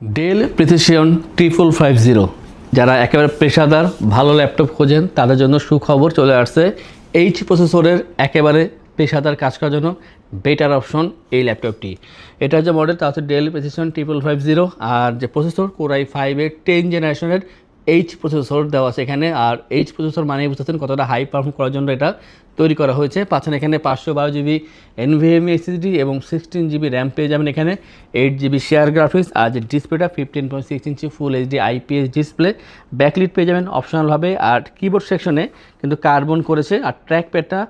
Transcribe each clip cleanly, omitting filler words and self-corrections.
Del precision 5550 যারা একেবারে পেশাদার ভালো ল্যাপটপ খোঁজেন তাদের জন্য সুখবর চলে আসছে। এইচ প্রসেসরের একেবারে পেশাদার কাজ করার জন্য বেটার অপশন এই ল্যাপটপটি। এটার যে মডেল তা হচ্ছে ডেল প্রিসিশন 5550, আর যে প্রসেসর কোরাই 5-এর 10 জেনারেশনের এইচ প্রসেসর দেওয়া আছে এখানে। আর এইচ প্রসেসর মানে বুঝতেছেন কতটা হাই পারফর্ম করার জন্য এটা তৈরি করা হয়েছে। পাচ্ছেন এখানে 512 জিবি NVMe SSD এবং 16 জিবি র্যাম পেয়ে যাবেন এখানে, 8 জিবি শেয়ার গ্রাফিক্স, আর যে ডিসপ্লেটা 15.6 ইঞ্চি ফুল HD IPS ডিসপ্লে, ব্যাকলিট পেয়ে যাবেন অপশনালভাবে। আর কিবোর্ড সেকশনে কিন্তু কার্বন করেছে, আর ট্র্যাক প্যাডটা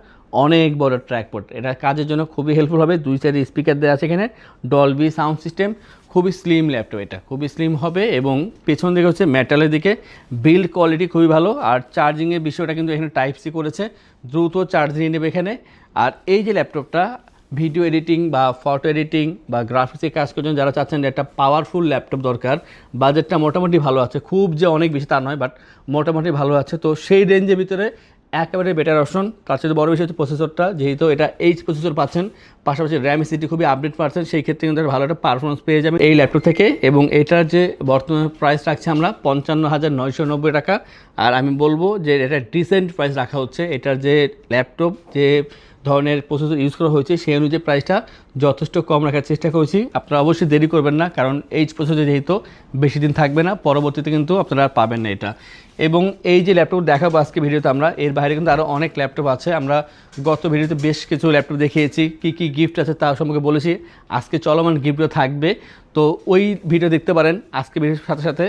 অনেক বড় ট্র্যাকপ্যাড, এটা কাজের জন্য খুবই হেল্পফুল হবে। দুই সাইডে স্পিকার দেওয়া আছে এখানে, ডলবি সাউন্ড সিস্টেম, খুবই স্লিম ল্যাপটপ, এটা খুবই স্লিম হবে। এবং পেছন দিকে হচ্ছে মেটালের দিকে, বিল্ড কোয়ালিটি খুবই ভালো। আর চার্জিংয়ের বিষয়টা কিন্তু এখানে টাইপ সি করেছে, দ্রুত চার্জ নিয়ে নেবে এখানে। আর এই যে ল্যাপটপটা ভিডিও এডিটিং বা ফটো এডিটিং বা গ্রাফিক্সে কাজ করার জন্য যারা চাচ্ছেন একটা পাওয়ারফুল ল্যাপটপ দরকার, বাজেটটা মোটামুটি ভালো আছে, খুব যে অনেক বেশি তা নয়, বাট মোটামুটি ভালো আছে, তো সেই রেঞ্জের ভিতরে একেবারে বেটার অপশন। তার সাথে বড় বিষয় হচ্ছে প্রসেসরটা, যেহেতু এটা এইচ প্রসেসর পাচ্ছেন, পাশাপাশি র্যাম SSD খুবই আপডেট পাচ্ছেন, সেই ক্ষেত্রে কিন্তু ভালো একটা পারফরমেন্স পেয়ে যাবেন এই ল্যাপটপ থেকে। এবং এটার যে বর্তমান প্রাইস রাখছি আমরা 55,990 টাকা। আর আমি বলবো যে এটা ডিসেন্ট প্রাইস রাখা হচ্ছে। এটার যে ল্যাপটপ যে ধরনের প্রসেসর ইউজ করা হয়েছে সেই অনুযায়ী প্রাইসটা যথেষ্ট কম রাখার চেষ্টা করেছি। আপনারা অবশ্যই দেরি করবেন না, কারণ এইচ প্রসেসর যেহেতু বেশি দিন থাকবে না, পরবর্তীতে কিন্তু আপনারা পাবেন না এটা। এবং এই যে ল্যাপটপ দেখাবো আজকে ভিডিওতে আমরা, এর বাইরে কিন্তু আরও অনেক ল্যাপটপ আছে। আমরা গত ভিডিওতে বেশ কিছু ল্যাপটপ দেখিয়েছি, কী কী গিফট আছে তার সম্পর্কে বলেছি। আজকে চলমান গিফটও থাকবে, তো ওই ভিডিও দেখতে পারেন। আজকে ভিডিওর সাথে সাথে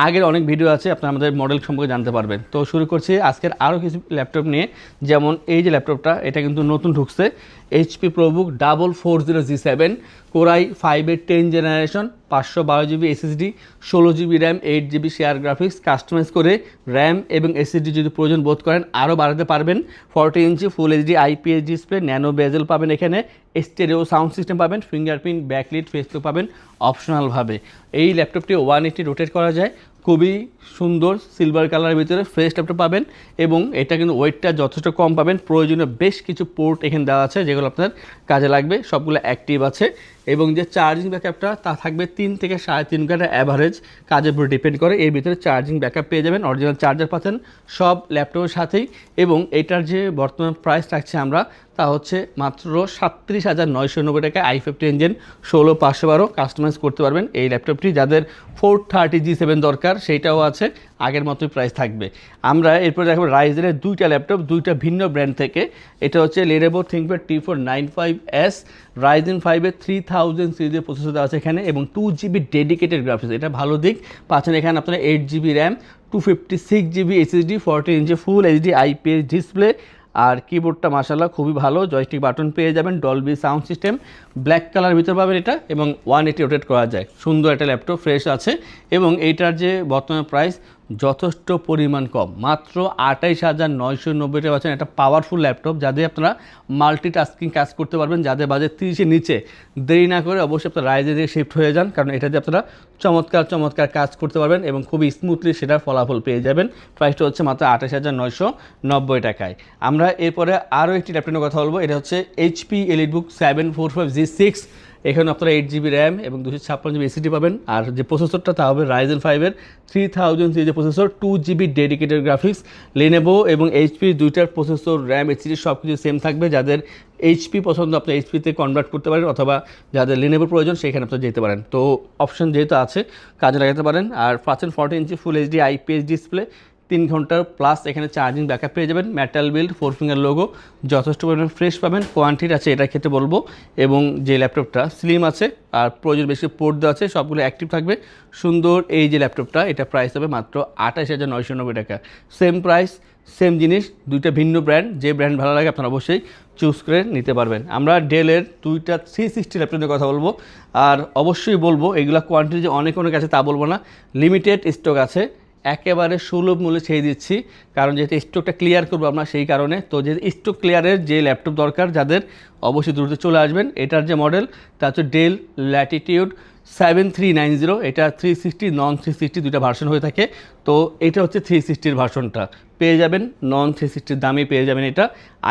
আগের অনেক ভিডিও আছে, আপনারা আমাদের মডেল সম্পর্কে জানতে পারবেন। তো শুরু করছি আজকের আরও কিছু ল্যাপটপ নিয়ে। যেমন এই যে ল্যাপটপটা, এটা কিন্তু নতুন ঢুকছে, HP ProBook 4440G7, কোরাই 5-এর 10 generation, 512 GB SSD, 16 GB RAM, 8 GB share graphics, customise করে র্যাম এবং SSD যদি প্রয়োজন বোধ করেন আরও বাড়াতে পারবেন। 40 ইঞ্চি ফুল HD IPS ডিসপ্লে, ন্যানো বেজেল পাবেন এখানে, স্টেরিও সাউন্ড সিস্টেম পাবেন, ফিঙ্গারপ্রিন্ট, ব্যাকলিট, ফেসলুক পাবেন অপশনালভাবে। এই ল্যাপটপটি 180 রোটেট করা যায়, খুবই সুন্দর সিলভার কালারের ভিতরে ফ্রেশ ল্যাপটপ পাবেন। এবং এটা কিন্তু ওয়েটটা যথেষ্ট কম পাবেন। প্রয়োজনীয় বেশ কিছু পোর্ট এখানে দেওয়া আছে যেগুলো আপনার কাজে লাগবে, সবগুলো অ্যাক্টিভ আছে। এবং যে চার্জিং ব্যাকআপটা তা থাকবে 3 থেকে 3.5 ঘন্টা অ্যাভারেজ, কাজের উপর ডিপেন্ড করে। এর ভিতরে চার্জিং ব্যাকআপ পেয়ে যাবেন, অরিজিনাল চার্জার পাচ্ছেন সব ল্যাপটপের সাথেই। এবং এটার যে বর্তমান প্রাইস রাখছি আমরা তা হচ্ছে মাত্র 37,990 টাকা। i50 ইঞ্জিন, 16512 কাস্টমাইজ করতে পারবেন এই ল্যাপটপটি। যাদের 430G7 দরকার সেইটাও আছে, আগের মতোই প্রাইস থাকবে। আমরা এরপর দেখাবো রাইজেনের দুইটা ল্যাপটপ, দুইটা ভিন্ন ব্র্যান্ড থেকে। এটা হচ্ছে Lenovo ThinkPad T495S, Ryzen 5-এর 3000 সিরিজের প্রসেসর দেওয়া আছে এখানে, এবং 2 জিবি ডেডিকেটেড গ্রাফিক্স, এটা ভালো দিক। পাচ্ছেন এখানে আপনারা 8 জিবি র্যাম, 256 জিবি SSD, 40 ইঞ্চি ফুল HD IPS ডিসপ্লে। আর কিবোর্ডটা মাশাআল্লাহ খুবই ভালো, জয়স্টিক বাটন পেয়ে যাবেন, Dolby sound system, black colour ভিতর পাবেন এটা, এবং 180 রোটেট করা যায়। সুন্দর একটা ল্যাপটপ, ফ্রেশ আছে। এবং এইটার যে বর্তমান প্রাইস যথেষ্ট পরিমাণ কম, মাত্র 28,990 টাকা পাচ্ছেন। একটা পাওয়ারফুল ল্যাপটপ, যাদের আপনারা মাল্টিটাস্কিং কাজ করতে পারবেন, যাদের বাজেট 30-এর নিচে, দেরি না করে অবশ্যই আপনারা রাইজে শিফট হয়ে যান, কারণ এটাতে আপনারা চমৎকার কাজ করতে পারবেন এবং খুবই স্মুথলি সেটার ফলাফল পেয়ে যাবেন। প্রাইসটা হচ্ছে মাত্র 28,990 টাকায়। আমরা এরপরে আরও একটি ল্যাপটপের কথা বলবো, এটা হচ্ছে HP EliteBook 745G6। এখানে আপনারা 8 জিবি র্যাম এবং 256 জিবি SSD পাবেন। আর যে প্রসেসরটা তা হবে Ryzen 5-এর 3000 সিরিজের processor, 2 GB dedicated graphics. Lenovo এবং HP দুইটার প্রসেসর, র্যাম, SSD সব কিছু সেম থাকবে। যাদের HP পছন্দ আপনি HP-তে কনভার্ট করতে পারেন, অথবা যাদের Lenovo প্রয়োজন সেখানে আপনারা যেতে পারেন। তো অপশন যেহেতু আছে কাজে লাগাতে পারেন। আর পাচ্ছেন 40 ইঞ্চি ফুল HD IPS ডিসপ্লে, 3 ঘন্টার প্লাস এখানে চার্জিং ব্যাকআপ পেয়ে যাবেন, মেটাল বিল্ড, 4 ফিঙ্গার লোগো, যথেষ্ট পরিমাণে ফ্রেশ পাবেন, কোয়ান্টিটি আছে এটার ক্ষেত্রে বলবো। এবং যে ল্যাপটপটা স্লিম আছে, আর প্রয়োজন বেশি পোর্ট দেওয়া আছে, সবগুলো অ্যাক্টিভ থাকবে। সুন্দর এই যে ল্যাপটপটা, এটা প্রাইস হবে মাত্র 28,990 টাকা। সেম প্রাইস, সেম জিনিস, দুইটা ভিন্ন ব্র্যান্ড, যে ব্র্যান্ড ভালো লাগে আপনারা অবশ্যই চুজ করে নিতে পারবেন। আমরা ডেলের দুইটা 360 ল্যাপটপের কথা বলবো। আর অবশ্যই বলবো এগুলো কোয়ান্টিটি যে অনেক আছে তা বলবো না, লিমিটেড স্টক আছে, একেবারে সুলভ মূল্যে ছেড়ে দিচ্ছি, কারণ যেহেতু স্টকটা ক্লিয়ার করবো আমরা সেই কারণে। তো যে স্টক ক্লিয়ারের যে ল্যাপটপ দরকার যাদের, অবশ্যই দ্রুত চলে আসবেন। এটার যে মডেল তা হচ্ছে ডেল ল্যাটিটিউড 7390, এটা 360 নন 360 দুইটা ভার্সন হয়ে থাকে। তো এটা হচ্ছে 360-র ভার্সনটা পেয়ে যাবেন, নন 360-র দামে পেয়ে যাবেন এটা।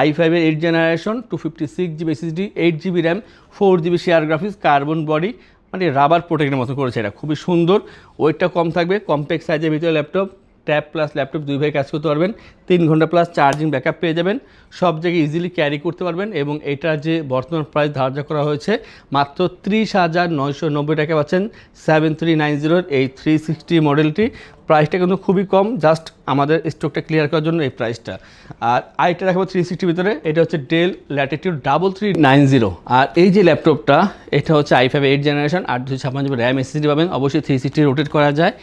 i5-এর 8 generation, 256 GB SSD, 8 GB RAM, 4 GB share graphics, carbon body, মানে রাবার প্রোটেক্টের মতো করেছে, এটা খুবই সুন্দর, ওয়েটটা কম থাকবে, কম্প্যাক্ট সাইজের ভিতরে ল্যাপটপ, ট্যাব প্লাস ল্যাপটপ দুইভাবে কাজ করতে পারবেন, 3 ঘন্টা প্লাস চার্জিং ব্যাকআপ পেয়ে যাবেন, সব জায়গায় ইজিলি ক্যারি করতে পারবেন। এবং এটার যে বর্তমান প্রাইস ধার্য করা হয়েছে মাত্র 30,990 টাকা পাচ্ছেন 7390 এই 360 মডেলটি। প্রাইসটা কিন্তু খুবই কম, জাস্ট আমাদের স্টকটা ক্লিয়ার করার জন্য এই প্রাইসটা। আর আইটা রাখবো 360 ভিতরে, এটা হচ্ছে ডেল ল্যাটিটিউড 3390। আর এই যে ল্যাপটপটা এটা হচ্ছে i5 8 generation, 856 GB RAM SSD পাবেন, অবশ্যই 360 রোটেট করা যায়।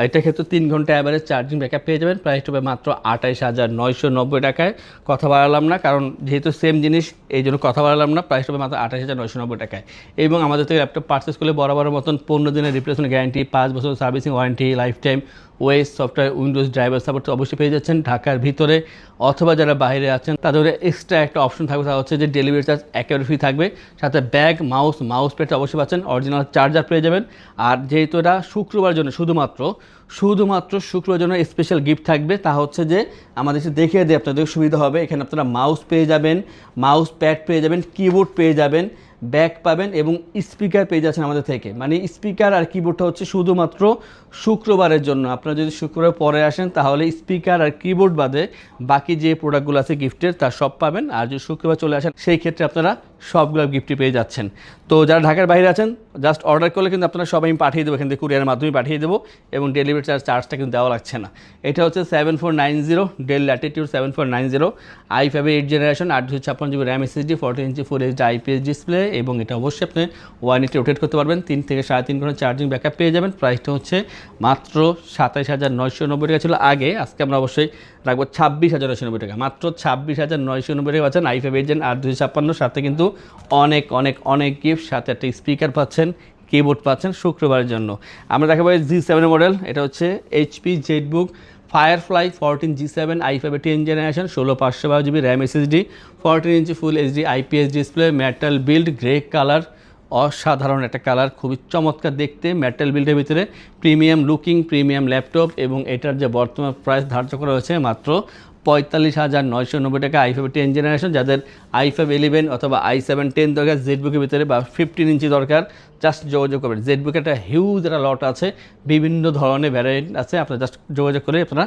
এটা ক্ষেত্রে 3 ঘন্টা অ্যাভারেজ চার্জিং ব্যাকআপ পেয়ে যাবেন। প্রাইস হবে মাত্র 28,990 টাকায়। কথা বাড়ালাম না, কারণ যেহেতু সেম জিনিস এই জন্য কথা বাড়ালাম না। প্রাইস হবে মাত্র 28,990 টাকায়। এবং আমাদের থেকে ল্যাপটপ পারচেস করলে বরাবরের মতন 15 দিনের রিপ্লেসমেন্ট গ্যারান্টি, 5 বছর servicing warranty, life time OS software Windows driver support অবশ্যই পেয়ে যাচ্ছেন। ঢাকার ভিতরে অথবা যারা বাইরে আছেন তাদের এক্সট্রা একটা অপশন থাকবে, তা হচ্ছে যে ডেলিভারি চার্জ একেবারে ফ্রি থাকবে, সাথে ব্যাগ, মাউস প্যাড অবশ্যই পাচ্ছেন, অরিজিনাল চার্জার পেয়ে যাবেন। আর যেহেতু এটা শুক্রবার জন্য শুধুমাত্র শুক্রবার জন্য স্পেশাল গিফট থাকবে, তা হচ্ছে যে আমাদের দেখিয়ে দিয়ে আপনাদের সুবিধা হবে। এখানে আপনারা মাউস পেয়ে যাবেন, মাউস প্যাড পেয়ে যাবেন, কিবোর্ড পেয়ে যাবেন, ব্যাগ পাবেন এবং স্পিকার পেয়ে যাচ্ছেন আমাদের থেকে। মানে স্পিকার আর কিবোর্ডটা হচ্ছে শুধুমাত্র শুক্রবারের জন্য। আপনারা যদি শুক্রবার পরে আসেন তাহলে স্পিকার আর কিবোর্ড বাদে বাকি যে প্রোডাক্টগুলো আছে গিফটের তা সব পাবেন। আর যদি শুক্রবার চলে আসেন সেই ক্ষেত্রে আপনারা সবগুলো গিফটই পেয়ে যাচ্ছেন। তো যারা ঢাকার বাইরে আছেন জাস্ট অর্ডার করলে কিন্তু আপনারা সবাই পাঠিয়ে দেবো, এখান থেকে কুরিয়ারের মাধ্যমে পাঠিয়ে দেবো এবং ডেলিভারি চার্জটা কিন্তু দেওয়া লাগছে না। এটা হচ্ছে 7490 del Latitude 7490 i5 8 generation, 856 GB RAM SSD, 14 inch full HD IPS display এবং এটা অবশ্যই আপনি 1 80 রোটেট করতে পারবেন। 3 থেকে 3.5 ঘন্টা চার্জিং ব্যাকআপ পেয়ে যাবেন। প্রাইসটা হচ্ছে মাত্র 27,990 টাকা ছিল আগে, আজকে আমরা অবশ্যই রাখবো 26,990 টাকা, মাত্র 26,990 টাকা পাচ্ছেন i5 8 জেন 8 সাথে কিন্তু অনেক অনেক অনেক গিফট, সাথে একটা স্পিকার পাচ্ছেন, কিবোর্ড পাচ্ছেন শুক্রবারের জন্য। আমরা দেখাবো G7 মডেল, এটা হচ্ছে HP ZBook Firefly 14 G7 i5 10 generation, 16/512 GB RAM SSD, 14 inch full HD IPS display, metal build, grey colour, অসাধারণ একটা কালার, খুবই চমৎকার দেখতে, মেটাল বিল্ডের ভিতরে প্রিমিয়াম লুকিং প্রিমিয়াম ল্যাপটপ। এবং এটার যে বর্তমান প্রাইস ধার্য করা হয়েছে মাত্র 45,990 টাকা i5 10 জেনারেশন। যাদের i5 11 অথবা i7 10 দরকার জেটবুকের ভিতরে বা 15 ইঞ্চি দরকার জাস্ট যোগাযোগ করবেন। জেটবুকে একটা হিউজ একটা লট আছে, বিভিন্ন ধরনের ভ্যারাইটি আছে, আপনারা জাস্ট যোগাযোগ করে আপনারা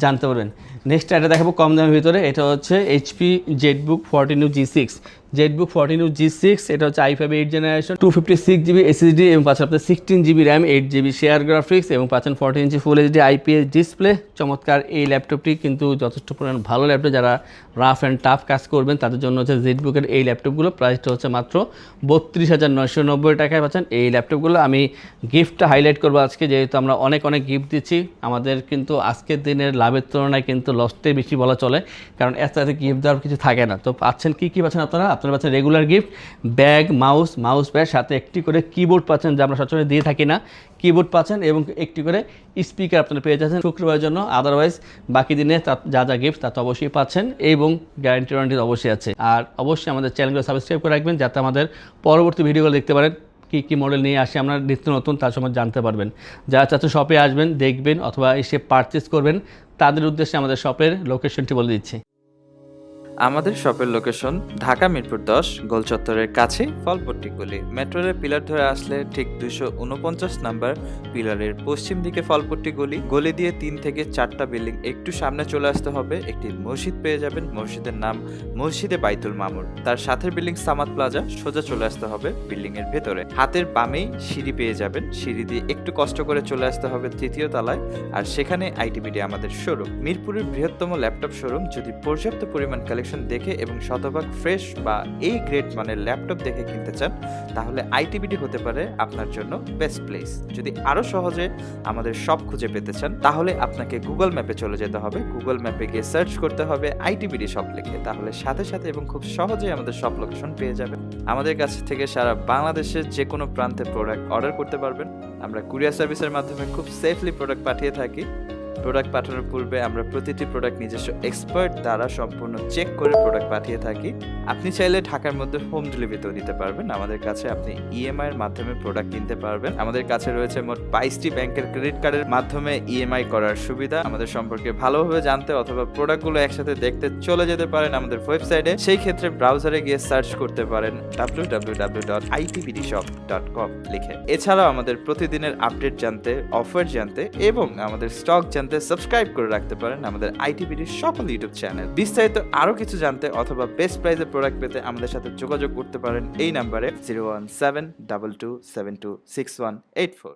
জানতে পারবেন। নেক্সট এটা দেখাবো কম দামের ভিতরে, এটা হচ্ছে HP Jetbook 14U G6, Jetbook 14U G6, এটা হচ্ছে i5 8 জেনারেশন, 256 জিবি এসএসডি এবং পাচ্ছেন আপনার 16 GB RAM, 8 GB share graphics এবং পাচ্ছেন 14 inch full HD IPS display. চমৎকার এই ল্যাপটপটি কিন্তু যথেষ্ট পরিমাণ ভালো ল্যাপটপ, যারা রাফ অ্যান্ড টাফ কাজ করবেন তাদের জন্য হচ্ছে জেটবুকের এই ল্যাপটপগুলো। প্রাইসটা হচ্ছে মাত্র 32,990 টাকায় পাচ্ছেন এই ল্যাপটপগুলো। আমি গিফটটা হাইলাইট করবো আজকে, যেহেতু আমরা অনেক গিফট দিচ্ছি, আমাদের কিন্তু আজকের দিনের লাভের তুলনায় কিন্তু লসটাই বেশি বলা চলে, কারণ এত গিফট দেওয়ার কিছু থাকে না। তো পাচ্ছেন কী পাচ্ছেন আপনারা পাচ্ছেন regular gift, bag, mouse pad, সাথে একটি করে কিবোর্ড পাচ্ছেন যা আমরা সবসময় দিয়ে থাকি না, কিবোর্ড পাচ্ছেন এবং একটি করে স্পিকার আপনারা পেয়ে যাচ্ছেন শুক্রবারের জন্য। আদারওয়াইজ বাকি দিনে যা গিফট তা তো অবশ্যই পাচ্ছেন এবং গ্যারান্টি ওয়ারেন্টি অবশ্যই আছে। আর অবশ্যই আমাদের চ্যানেলগুলো সাবস্ক্রাইব করে রাখবেন যাতে আমাদের পরবর্তী ভিডিওগুলো দেখতে পারেন, কী মডেল নিয়ে আসে আমরা নিত্য নতুন তার সময় জানতে পারবেন। যারা চাচ্ছেন শপে আসবেন, দেখবেন অথবা এসে পারচেস করবেন, তাদের উদ্দেশ্যে আমাদের শপের লোকেশনটি বলে দিচ্ছি। আমাদের শপের লোকেশন ঢাকা মিরপুর 10 গোল চত্বরের কাছে ফলপট্টি গলি। মেট্রো রেল পিলার ধরে আসলে ঠিক 249 নাম্বার পিলারের পশ্চিম দিকে ফলপট্টি গলি। গলি দিয়ে 3 থেকে 4টা বিল্ডিং একটু সামনে চলে আসতে হবে, একটি মসজিদ পেয়ে যাবেন, মসজিদের নাম মসজিদে বাইতুল মামুর। তার সাথের বিল্ডিং সামাদ প্লাজা, সোজা চলে আসতে হবে বিল্ডিং এর ভেতরে। হাতের বামেই সিঁড়ি পেয়ে যাবেন, সিঁড়ি দিয়ে একটু কষ্ট করে চলে আসতে হবে 3য় তলায়, আর সেখানে আইটিবিডি আমাদের শোরুম। মিরপুরের বৃহত্তম ল্যাপটপ শোরুম। যদি পর্যাপ্ত পরিমাণ কালেকশন দেখে এবং শতভাগ ফ্রেশ বা এই গ্রেড মানের ল্যাপটপ দেখে কিনতে চান তাহলে আইটিবিডি হতে পারে আপনার জন্য বেস্ট প্লেস। যদি আরো সহজে আমাদের শপ খুঁজে পেতে চান তাহলে আপনাকে গুগল ম্যাপে চলে যেতে হবে, গুগল ম্যাপে গিয়ে সার্চ করতে হবে আইটিবিডি শপ লিখে, তাহলে সাথে সাথে এবং খুব সহজেই আমাদের শপ লোকেশন পেয়ে যাবেন। আমাদের কাছ থেকে সারা বাংলাদেশের যে কোনো প্রান্তে প্রোডাক্ট অর্ডার করতে পারবেন। আমরা কুরিয়ার সার্ভিসের মাধ্যমে খুব সেফলি প্রোডাক্ট পাঠিয়ে থাকি। প্রোডাক্ট পাঠানোর পূর্বে আমরা প্রতিটি প্রোডাক্ট নিজস্ব এক্সপার্ট দ্বারা সম্পূর্ণ চেক করে প্রোডাক্ট পাঠিয়ে থাকি। আপনি চাইলে ঢাকার মধ্যে হোম ডেলিভারিতেও নিতে পারবেন। আমাদের কাছে আপনি ইএমআই এর মাধ্যমে প্রোডাক্ট কিনতে পারবেন। আমাদের কাছে রয়েছে মোট 22টি ব্যাংকের ক্রেডিট কার্ডের মাধ্যমে ইএমআই করার সুবিধা। আমাদের সম্পর্কে ভালোভাবে জানতে অথবা প্রোডাক্টগুলো একসাথে দেখতে চলে যেতে পারেন আমাদের ওয়েবসাইটে। সেই ক্ষেত্রে ব্রাউজারে গিয়ে সার্চ করতে পারেন www.itbdshop.com লিখে। এছাড়াও আমাদের প্রতিদিনের আপডেট জানতে, অফার জানতে এবং আমাদের স্টক জানতে সাবস্ক্রাইব করে রাখতে পারেন আমাদের আইটিবিডি সকল ইউটিউব চ্যানেল। বিস্তারিত আরো কিছু জানতে অথবা বেস্ট প্রাইসে প্রোডাক্ট পেতে আমাদের সাথে যোগাযোগ করতে পারেন এই নাম্বারে 01722726184।